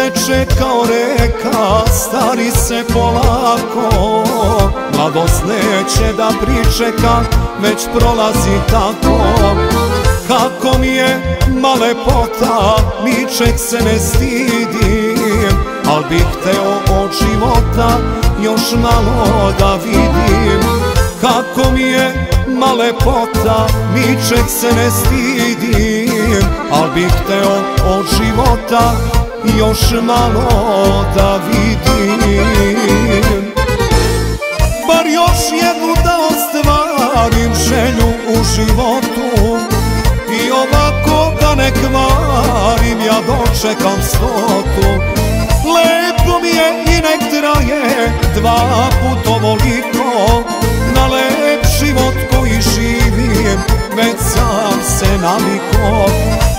teče kao reka, stari se polako. Mladost neće da pričeka, već prolazi tako. Kako mi je ma lepota, ničeg se ne stidim, al bih hteo od života još malo da vidim. Kako mi je ma lepota, ničeg se ne stidim, al bih hteo od života još malo da vidim. Bar još jednu da ostvarim želju u životu, i ovako da ne kvarim, ja dočekam 100. Lepo mi je i nek traje 2 put ovoliko, na lep život koji živim već sam se naviko.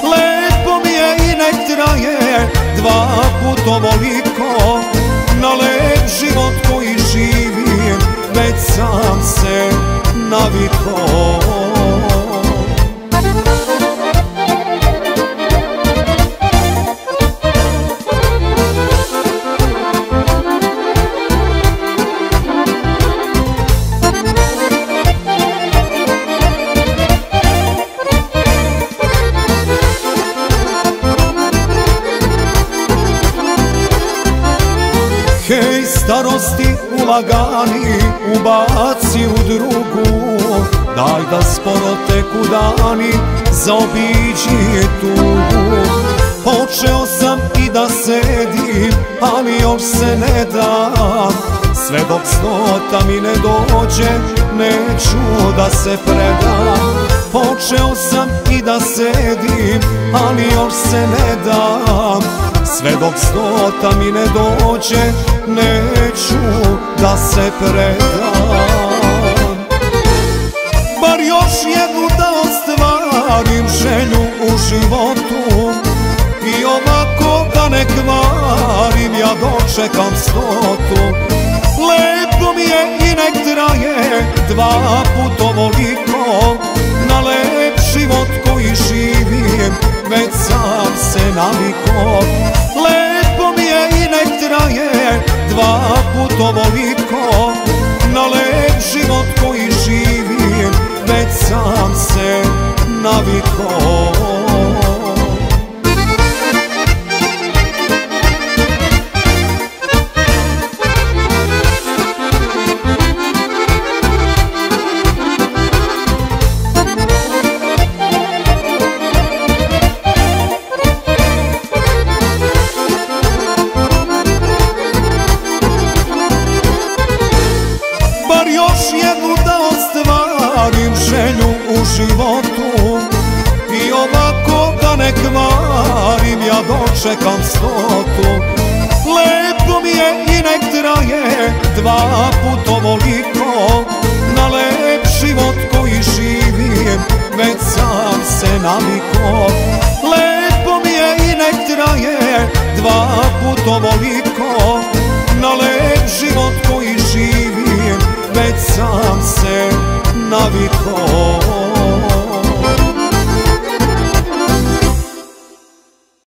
Lepo mi je i nek traje 2 put ovoliko, na lep život koji živim već sam se naviko. Hej starosti ulagani, ubaci u drugu, daj da sporo teku dani, zaobiđi tugu. Počeo sam i da sedim, ali još se ne dam, sve dok 100 mi ne dođe, neću da se predam. Počeo sam i da sedim, ali još se ne dam, sve dok 100 mi ne dođe, neću da se predam. Bar još jednu da ostvarim želju u životu, i ovako da ne kvarim, ja dočekam 100. Lepo mi je i nek traje 2 put ovoliko, na lep život koji živim već sam se naviko. Lepo mi je i nek traje 2 put ovoliko, na lep život koji živim već sam se naviko. Bar još jednu da ostvarim želju u životu, i ovako da ne kvarim, ja dočekam 100. Lepo mi je i nek traje 2 put ovoliko, na lep život koji živim već sam se naviko. Lepo mi je i nek traje 2 put ovoliko, na lep život koji živim već sam se naviko.